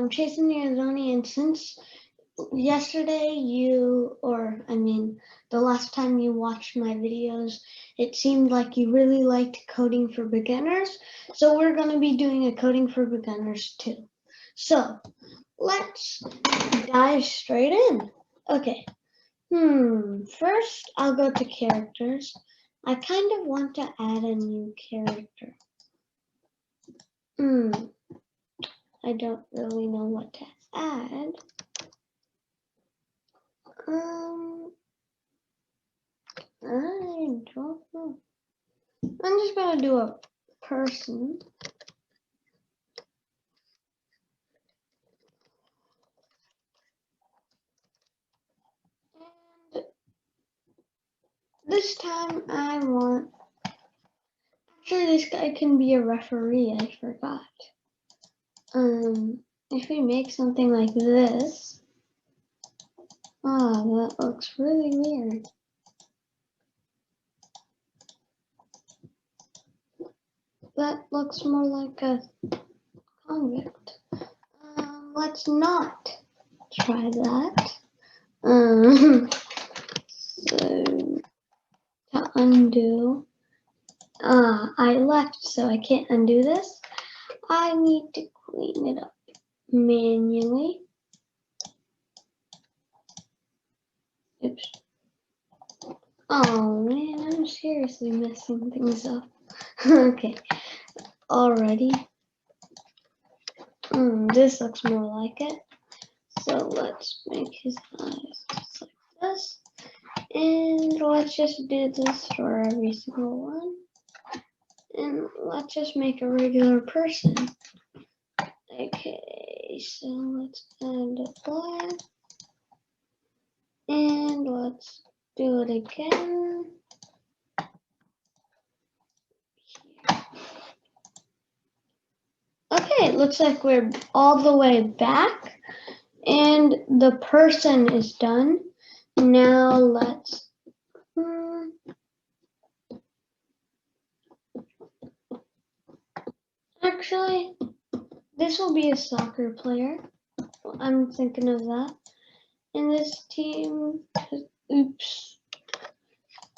I'm chasing the Arizona, and since yesterday the last time you watched my videos, it seemed like you really liked coding for beginners. So we're going to be doing a coding for beginners too. So let's dive straight in. Okay. First, I'll go to characters. I kind of want to add a new character. I don't really know what to add. I don't know. I'm just gonna do a person. And this time I want, actually this guy can be a referee, I forgot. If we make something like this, that looks really weird. That looks more like a convict. Let's not try that. So to undo, I left, so I can't undo this. I need to clean it up manually. Oops. Oh man, I'm seriously messing things up. Okay, already. This looks more like it. So let's make his eyes just like this. And let's just do this for every single one. And let's just make a regular person. Okay, so let's add a black. And let's do it again. Okay, it looks like we're all the way back. And the person is done. Now let's actually, this will be a soccer player. I'm thinking of that. And this team, oops,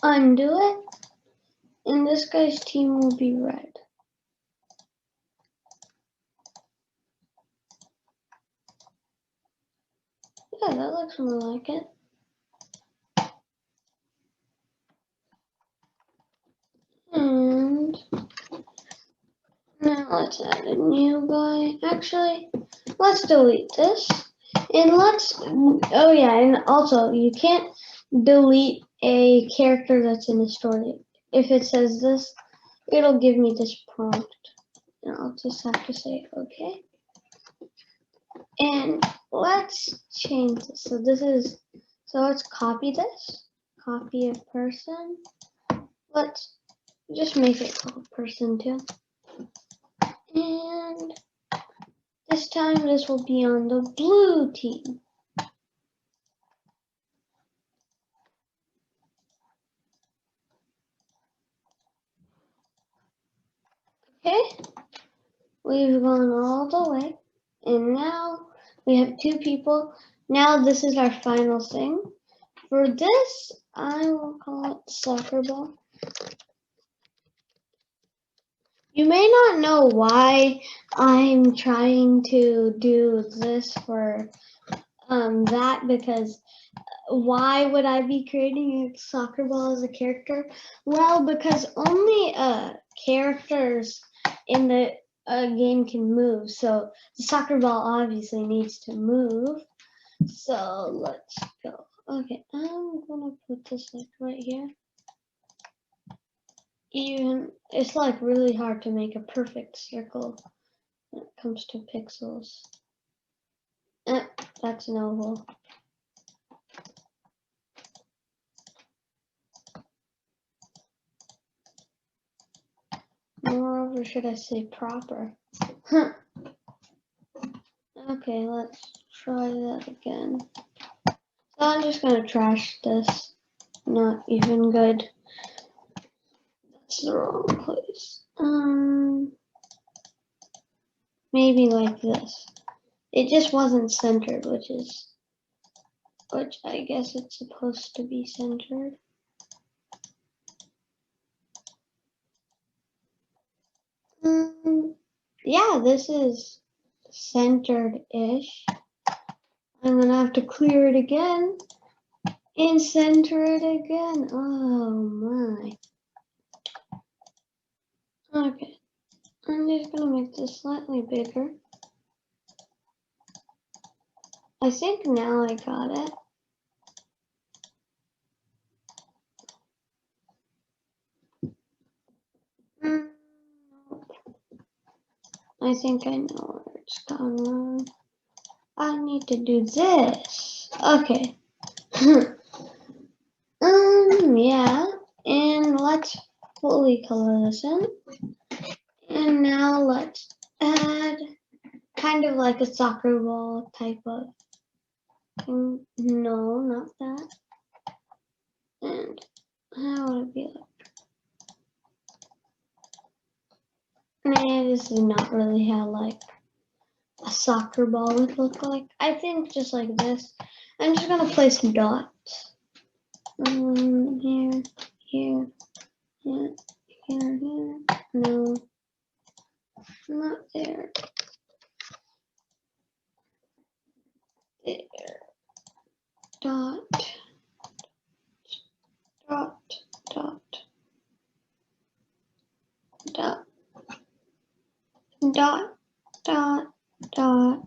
undo it. And this guy's team will be red. Yeah, that looks more like it. And now let's add a new guy. Actually, let's delete this. And oh yeah, and also you can't delete a character that's in the story. If it says this, it'll give me this prompt. And I'll just have to say, okay. And let's change this. So let's copy this. Copy a person. Let's just make it called person 2. And this time this will be on the blue team. Okay, we've gone all the way, and now we have 2 people. Now this is our final thing. For this, I will call it soccer ball. You may not know why I'm trying to do this for that, because why would I be creating a soccer ball as a character? Well, because only characters in the game can move. So the soccer ball obviously needs to move. So let's go. Okay, I'm gonna put this like right here. It's like really hard to make a perfect circle when it comes to pixels. That's an oval. Moreover, should I say proper? Okay, let's try that again. So I'm just gonna trash this. Not even good. That's the wrong place. Maybe like this. it just wasn't centered, which I guess it's supposed to be centered. Yeah, this is centered-ish. I'm gonna have to clear it again and center it again. Oh my. Okay, I'm just gonna make this slightly bigger. I think now I got it. I think I know where it's gone wrong. I need to do this. Okay. Yeah, and let's fully color this in. And now let's add kind of like a soccer ball type of thing. No, not that. And how would it be like? Nah, this is not really how like a soccer ball would look like. I think just like this. I'm just gonna place dots. Here, here, here, here, here. No, not there. There. Dot, dot, dot, dot, dot, dot, dot.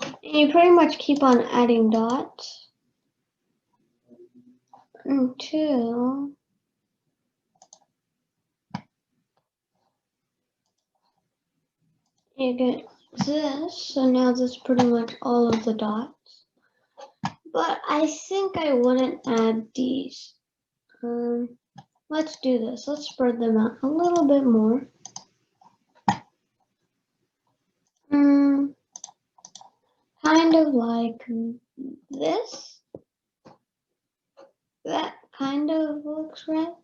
And you pretty much keep on adding dots until you get this. So now that's pretty much all of the dots. But I think I wouldn't add these. Let's do this. Let's spread them out a little bit more. Kind of like this. That kind of looks right.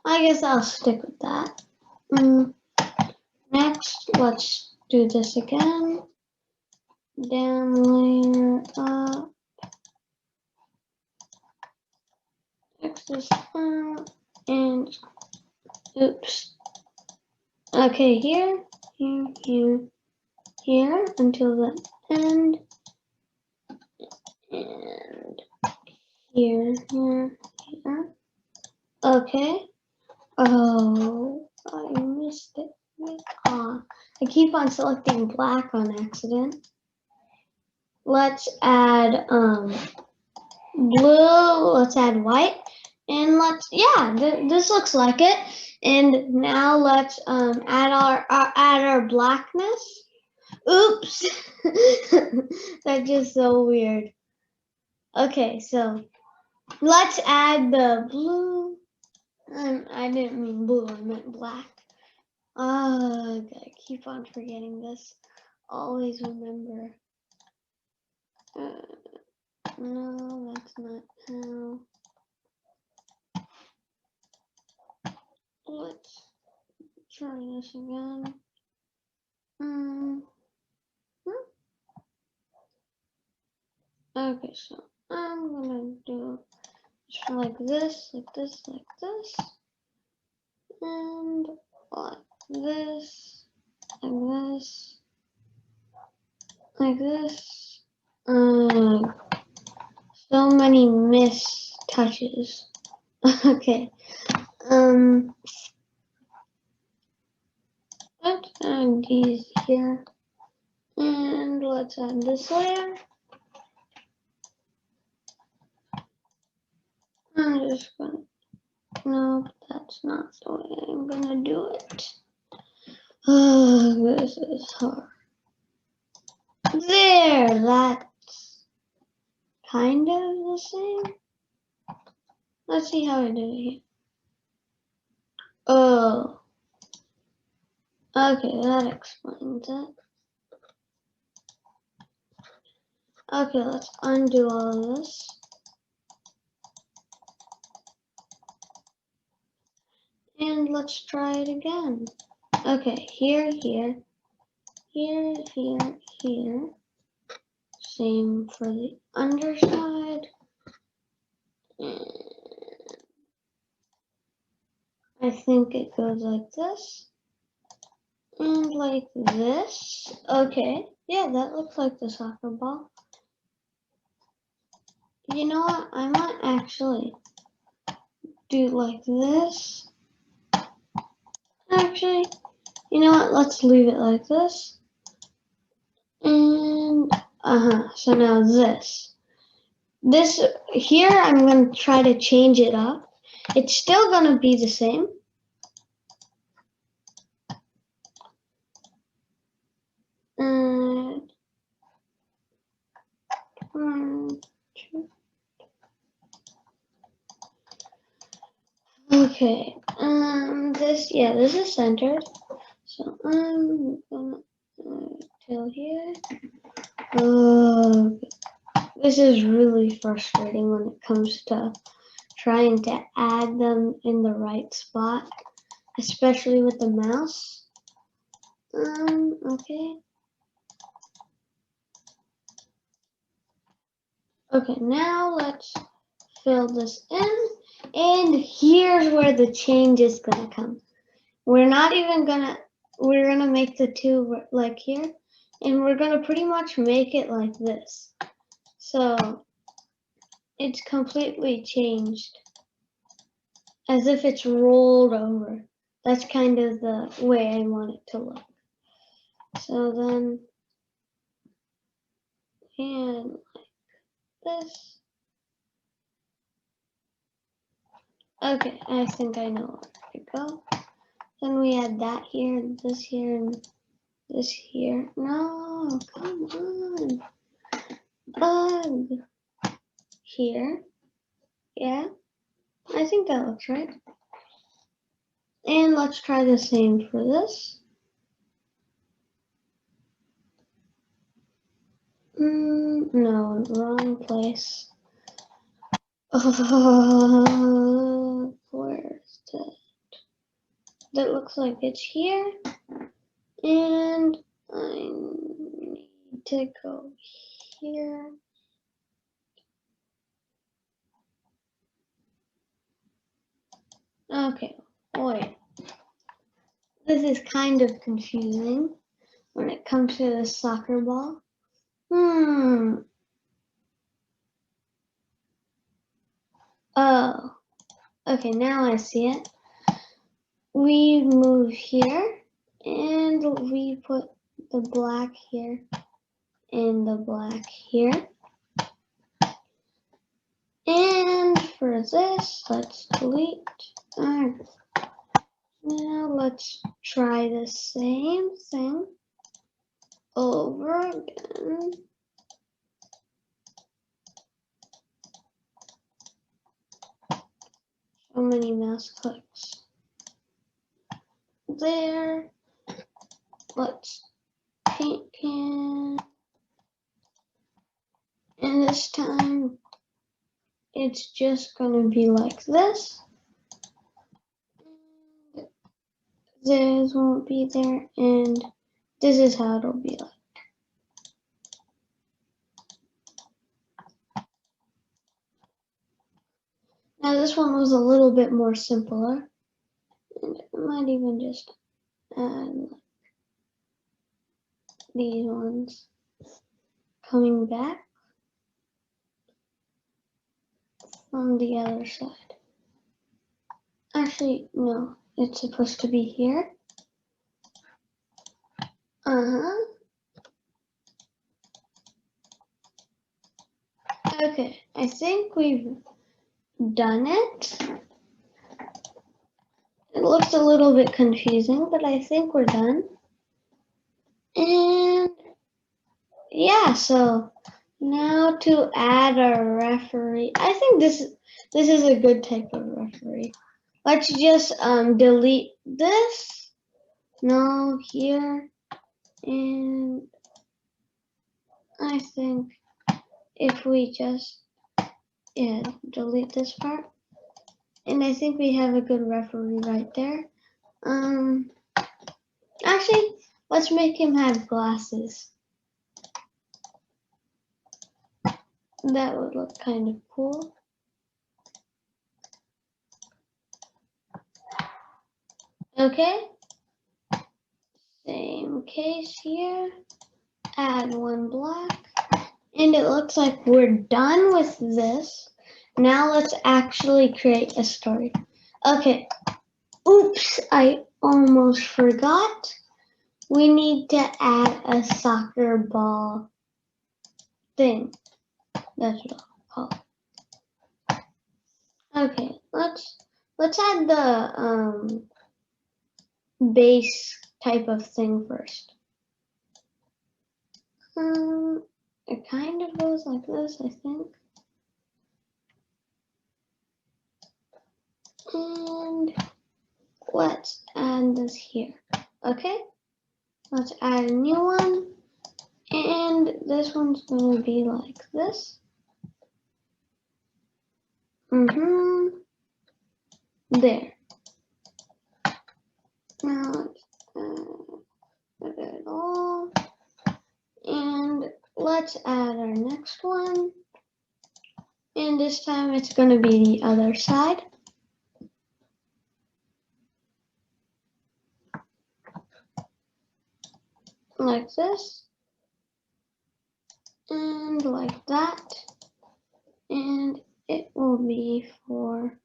I guess I'll stick with that. Next, let's do this again. Down layer up. X this out. And oops. Okay, here, here, here, here until the end. And here, here, here. Okay. Oh, I missed it. I keep on selecting black on accident. Let's add blue. Let's add white, and this looks like it. And now let's add our blackness. Oops, that's just so weird. Okay, so let's add the blue. I didn't mean blue, I meant black. I keep on forgetting this. Always remember. No, that's not how. Let's try this again. Okay, so I'm gonna do like this, like this, like this, and like this, like this, like this. So many miss touches. Okay. Let's add these here, and let's add this layer. I'm just gonna. No, that's not the way I'm gonna do it. Oh, this is hard. There, that's kind of the same. Let's see how I did it here. Oh. Okay, that explains it. Okay, let's undo all of this. And let's try it again. Okay, here, here, here, here, here. Same for the underside. And I think it goes like this. And like this. Okay. Yeah, that looks like the soccer ball. You know what? I might actually do like this. Actually, you know what? Let's leave it like this. And, so now this. This here, I'm going to try to change it up. It's still going to be the same. And, 1, 2. Okay, this is centered. So I'm gonna till here. This is really frustrating when it comes to trying to add them in the right spot, especially with the mouse. Okay. Okay, now let's fill this in. And here's where the change is gonna come. We're gonna make the two like here, and we're gonna pretty much make it like this. So it's completely changed, as if it's rolled over. That's kind of the way I want it to look. So then, and like this. Okay, I think I know where to go. Then we add that here, and this here. No, come on. Bug. Here. Yeah, I think that looks right. And let's try the same for this. No, wrong place. Where's that? That looks like it's here. And I need to go here. Okay, wait. This is kind of confusing when it comes to the soccer ball. Oh, okay, now I see it. We move here and we put the black here and the black here. And for this, let's delete. Alright. Now let's try the same thing over again. So many mouse clicks. There. Let's paint can. And this time, it's just gonna be like this. This won't be there, and this is how it'll be like. Now this one was a little bit more simpler, and I might even just add these ones coming back from the other side. Actually, no, it's supposed to be here. Okay, I think we've done it. It looks a little bit confusing, but I think we're done. And yeah, so now to add a referee. I think this is a good type of referee. Let's just delete this. No, here. And I think if we just delete this part. And I think we have a good referee right there. Actually, let's make him have glasses. That would look kind of cool. Okay. Same case here. Add one black. And it looks like we're done with this. Now let's actually create a story. Okay. Oops, I almost forgot. We need to add a soccer ball thing. That's what I'll call it. Okay, let's add the base type of thing first. It kind of goes like this, I think. And let's add this here. Okay, let's add a new one. And this one's going to be like this. There. Now let's put it all. And let's add our next one. And this time it's going to be the other side. Like this. And like that. And it will be for,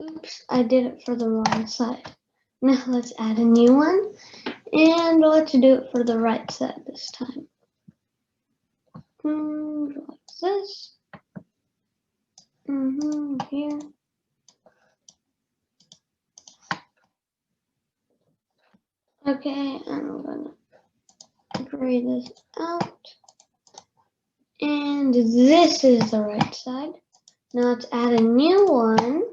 oops, I did it for the wrong side. Now let's add a new one. And let's do it for the right side this time. Like this. Here. Okay, I'm gonna gray this out. And this is the right side. Now let's add a new one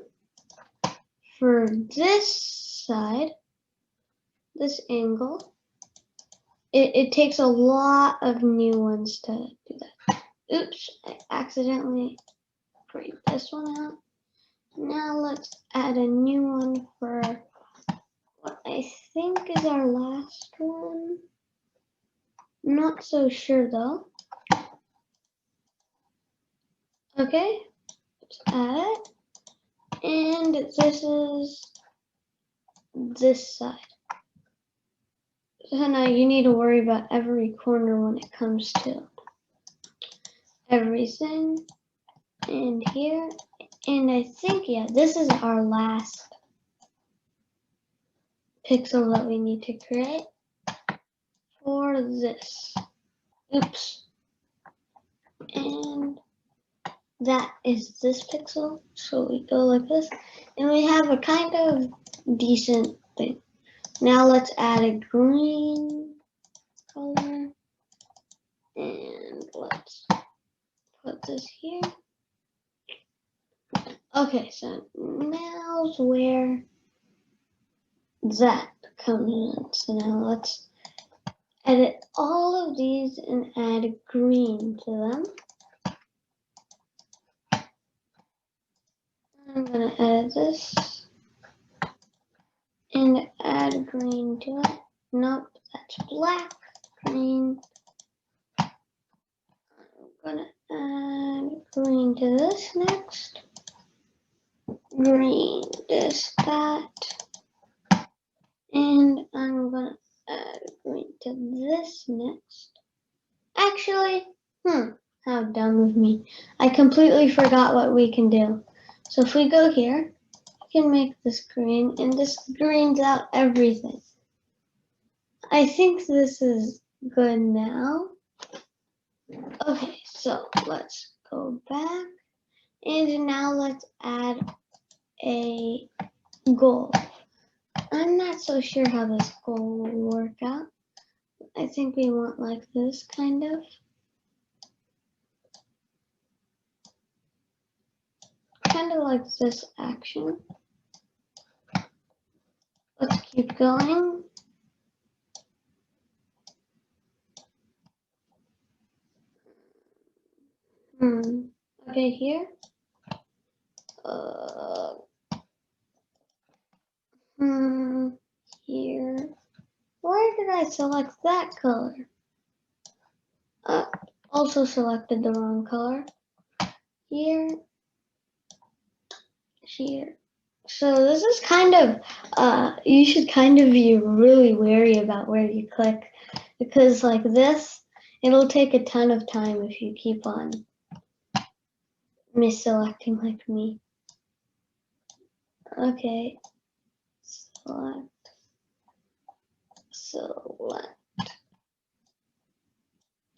for this side, this angle. It takes a lot of new ones to do that. Oops, I accidentally grayed this one out. Now let's add a new one for what I think is our last one. Not so sure though. Okay, let's add it. And this is this side. So now you need to worry about every corner when it comes to everything. And here. And I think, yeah, this is our last pixel that we need to create for this. Oops. And that is this pixel. So we go like this. And we have a kind of decent thing. Now let's add a green color. And let's put this here. Okay, so now's where that comes in. So now let's edit all of these and add green to them. I'm going to edit this and add green to it. Nope, that's black, green. I'm going to add green to this next. Green, this, that. And I'm going to add green to this next. Actually, how dumb of me. I completely forgot what we can do. So if we go here, we can make this green, and this greens out everything. I think this is good now. Okay, so let's go back. And now let's add a goal. I'm not so sure how this goal will work out. I think we want like this kind of. Kind of like this action. Let's keep going. Okay, here. Here. Why did I select that color? Also selected the wrong color. here, here. So this is kind of, you should kind of be really wary about where you click, because like this, it'll take a ton of time if you keep on misselecting like me. Okay, select.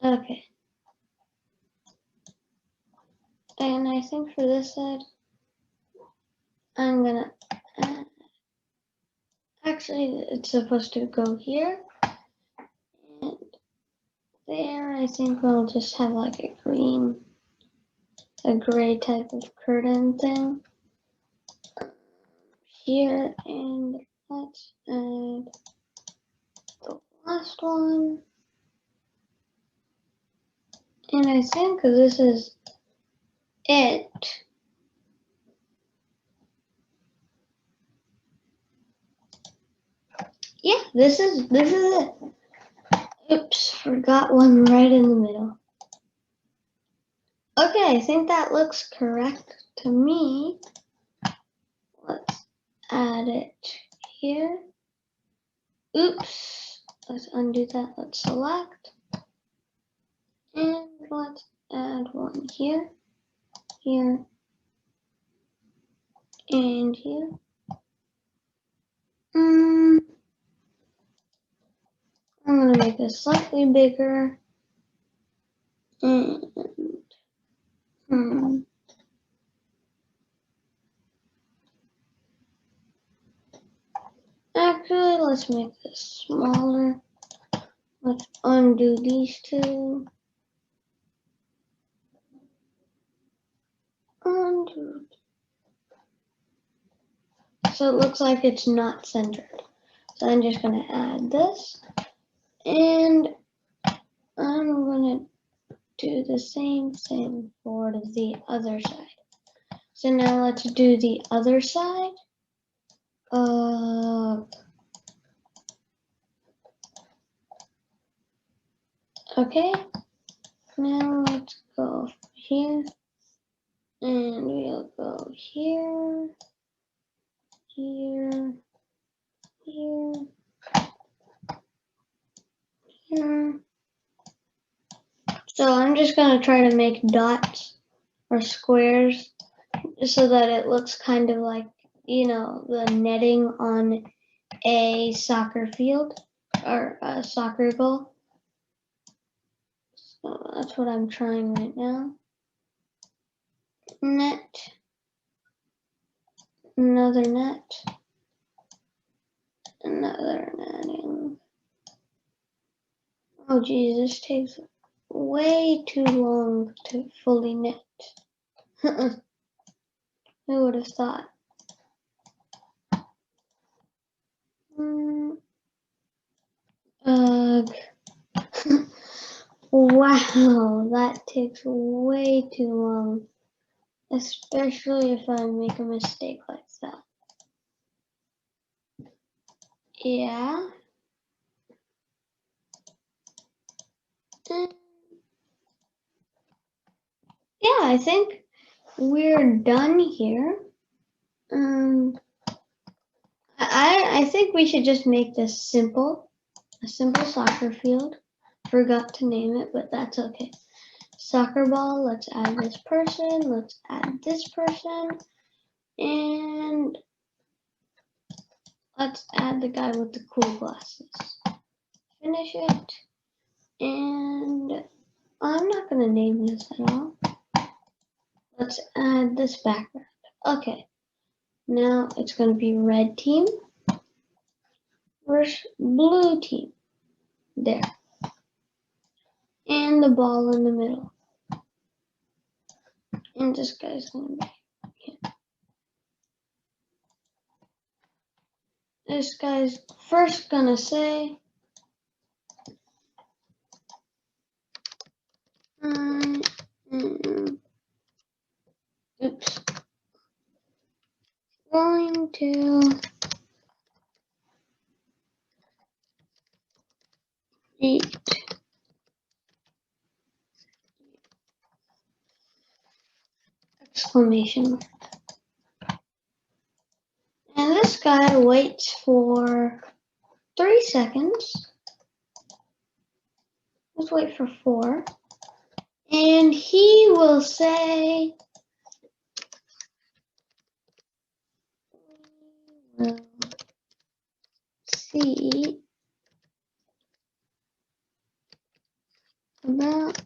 Okay. And I think for this side, I'm gonna actually it's supposed to go here and there. I think we'll just have like a gray type of curtain thing here, and let's add the last one. And I think this is it. Yeah, this is it. Oops, forgot one right in the middle. Okay, I think that looks correct to me. Let's add it here. Oops, let's undo that. Let's select. And let's add one here, here, and here. I'm gonna make this slightly bigger. And actually, let's make this smaller. Let's undo these two. Undo. So it looks like it's not centered. So I'm just gonna add this, and I'm gonna do the same thing for the other side. So now let's do the other side. Okay, now let's go here, and we'll go here, here, here, here. So I'm just gonna try to make dots or squares so that it looks kind of like, you know, the netting on a soccer field or a soccer goal. So that's what I'm trying right now. Net, another net, another netting. Oh geez, this takes way too long to fully knit. Who would have thought? Wow, that takes way too long, especially if I make a mistake like that. Yeah. Yeah, I think we're done here. I think we should just make this simple, a simple soccer field. Forgot to name it, but that's okay. Soccer ball, let's add this person, let's add this person, and let's add the guy with the cool glasses. Finish it, and I'm not gonna name this at all. Let's add this background. Okay, now it's gonna be red team versus blue team. There. And the ball in the middle. And this guy's gonna be here. This guy's first gonna say, oops, going to eat exclamation mark. And this guy waits for 3 seconds. Let's wait for 4. And he will say, we'll see about.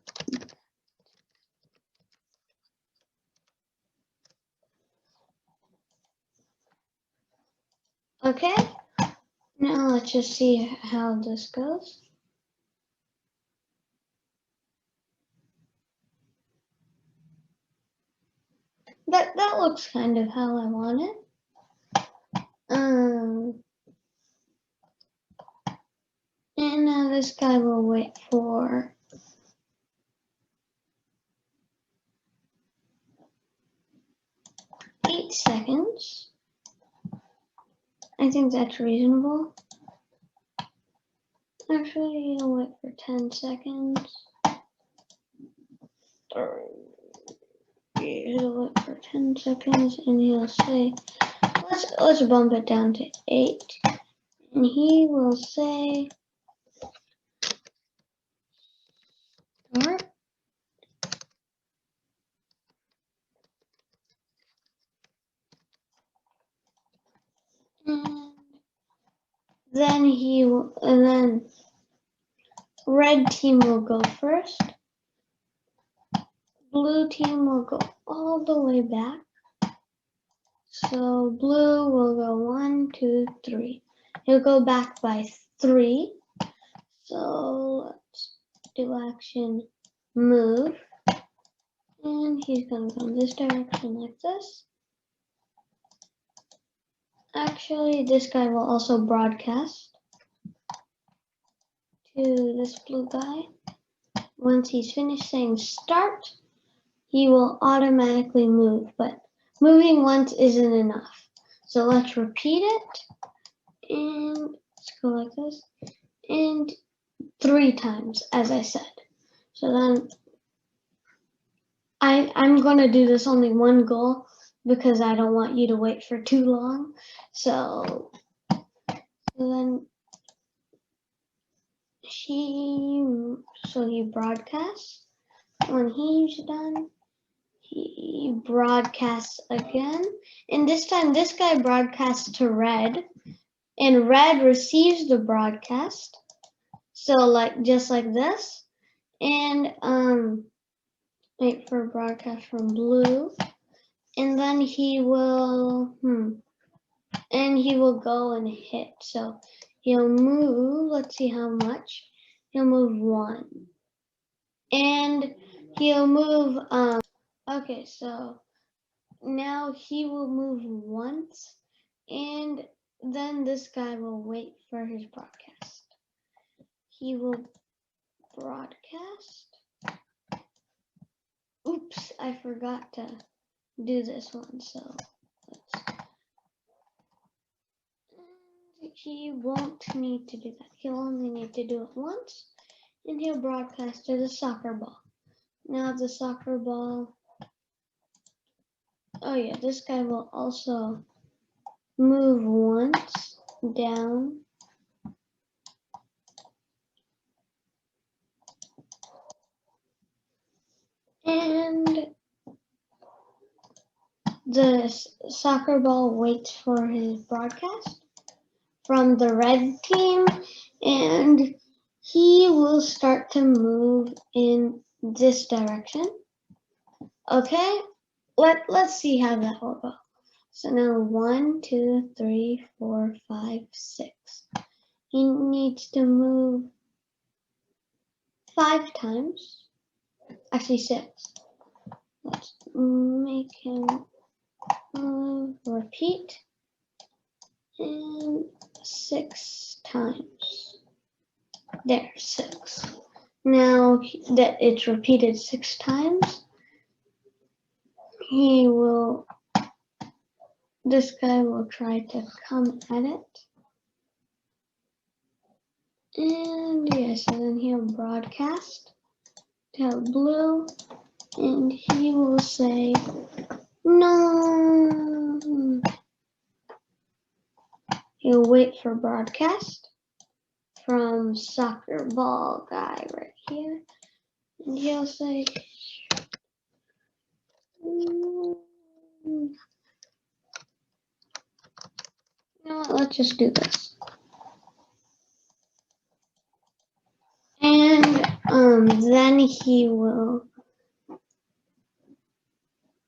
Okay, now let's just see how this goes. That looks kind of how I want it. And now this guy will wait for 8 seconds. I think that's reasonable. Actually, he'll wait for 10 seconds. He'll wait for 10 seconds and he'll say, let's bump it down to 8. And he will say, start. And then red team will go first. Blue team will go all the way back. So blue will go 1, 2, 3. He'll go back by 3. So let's do action move. And he's going to go in this direction like this. Actually, this guy will also broadcast to this blue guy. Once he's finished saying start, he will automatically move, but moving once isn't enough. So let's repeat it, and let's go like this, and 3 times, as I said. So then I'm going to do this only one goal because I don't want you to wait for too long. So then he broadcasts. When he's done, he broadcasts again. And this time, this guy broadcasts to red, and red receives the broadcast. So just like this. And wait for a broadcast from blue. And then he will go and hit. So he'll move, let's see how much. He'll move 1. And he'll move, okay, so now he will move once, and then this guy will wait for his broadcast. He will broadcast. Oops, I forgot to do this one, so he won't need to do that. He'll only need to do it once, and he'll broadcast to the soccer ball. Now the soccer ball, oh yeah, this guy will also move once down. And the soccer ball waits for his broadcast from the red team, and he will start to move in this direction. Okay, let's see how that will go. So now 1, 2, 3, 4, 5, 6. He needs to move 5 times. Actually 6. Let's make him move, repeat, and 6 times. There, 6. Now that it's repeated 6 times, this guy will try to come at it. And yes, and then he'll broadcast to blue, and he will say, No. He'll wait for broadcast from soccer ball guy right here. And he'll say, you know what, let's just do this. And then he will,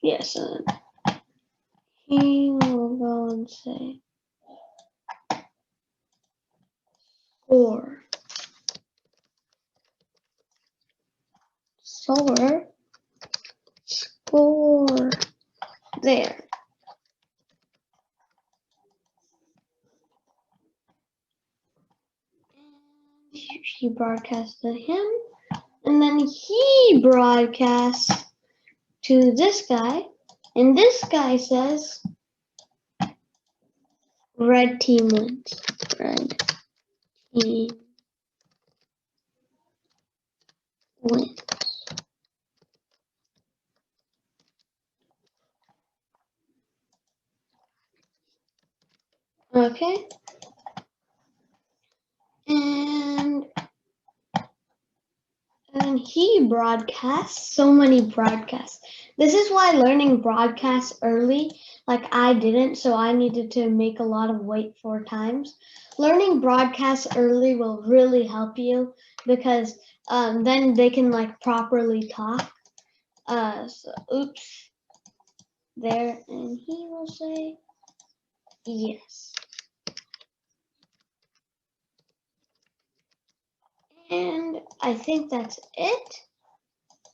yes, he will go and say, score. Score. There. He broadcasts to him, and then he broadcasts to this guy, and this guy says, red team wins. Red team wins. Okay. And he broadcasts so many broadcasts. This is why learning broadcasts early, like I didn't, so I needed to make a lot of wait for times. Learning broadcasts early will really help you because then they can like properly talk. So, oops, there, and he will say yes. And I think that's it.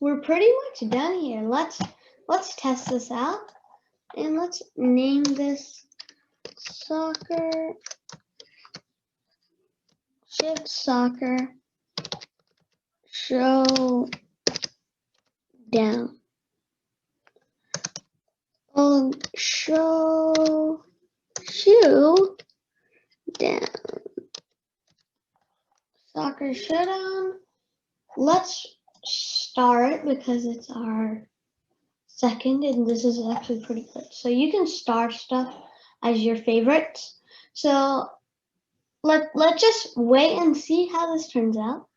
We're pretty much done here. Let's test this out, and let's name this soccer, shift soccer, show down. Show down. Soccer showdown. Let's start because it's our second, and this is actually pretty good. So you can star stuff as your favorites. So let's just wait and see how this turns out.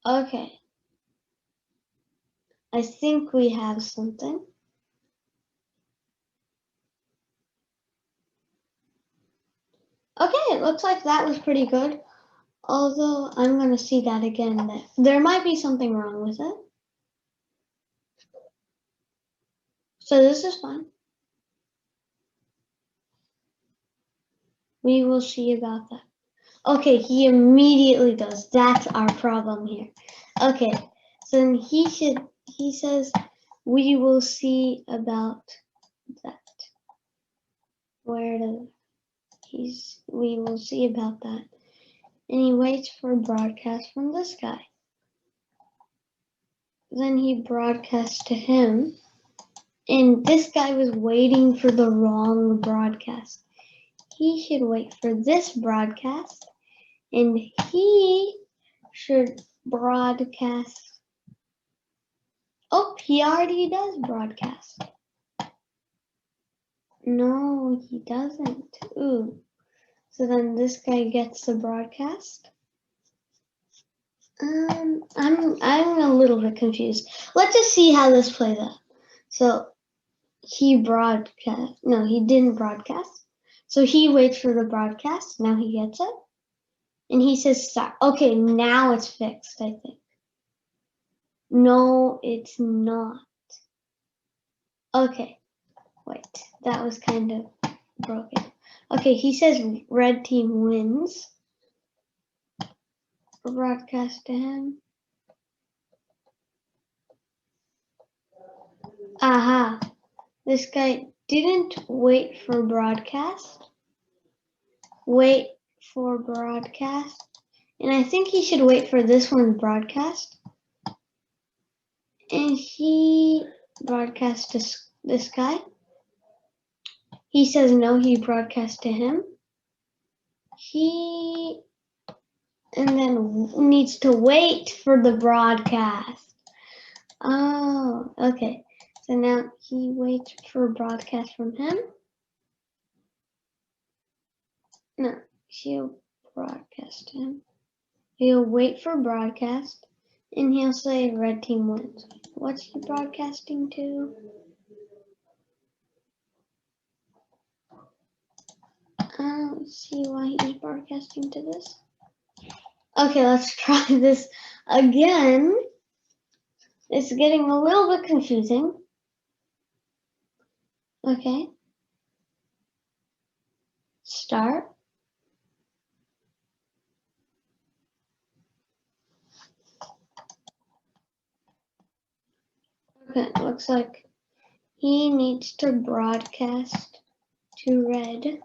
Okay. I think we have something. Okay, it looks like that was pretty good. Although I'm going to see that again. There might be something wrong with it. So this is fine. We will see about that. Okay, he immediately does. That's our problem here. Okay, so then he says, we will see about that. We will see about that. And he waits for a broadcast from this guy. Then he broadcasts to him, and this guy was waiting for the wrong broadcast. He should wait for this broadcast, and he should broadcast. Oh, he already does broadcast. No, he doesn't. Ooh. So then this guy gets the broadcast. I'm a little bit confused. Let's just see how this plays out. So he broadcast. No, he didn't broadcast. So he waits for the broadcast. Now he gets it. And he says start. Okay, now it's fixed, I think. No, it's not. Okay, wait. That was kind of broken. Okay, he says red team wins. Broadcast to him. Aha. This guy didn't wait for broadcast. Wait for broadcast. And I think he should wait for this one broadcast. And he broadcasts to this guy. He says no, he broadcasts to him. He and then needs to wait for the broadcast. Oh, okay. So now he waits for a broadcast from him. No, she'll broadcast him. He'll wait for broadcast, and he'll say red team wins. What's he broadcasting to? I don't see why he's broadcasting to this. Okay, let's try this again. It's getting a little bit confusing. Okay. Start. Okay, looks like he needs to broadcast to red,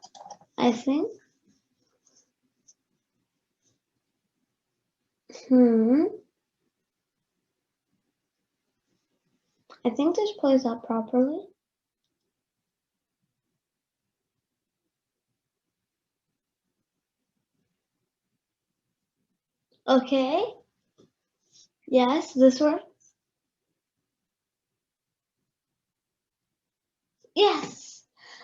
I think. I think this plays out properly. Okay. Yes, this works. Yes.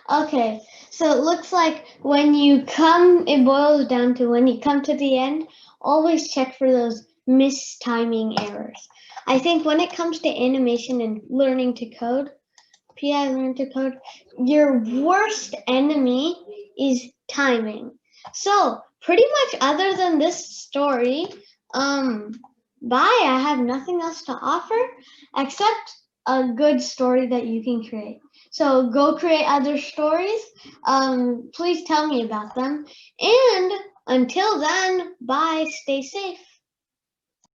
Okay. So it looks like when you come, it boils down to when you come to the end, always check for those mistiming errors. I think when it comes to animation and learning to code, PI learn to code, your worst enemy is timing. So pretty much other than this story, bye. I have nothing else to offer except a good story that you can create. So go create other stories. Please tell me about them. And until then, bye. Stay safe.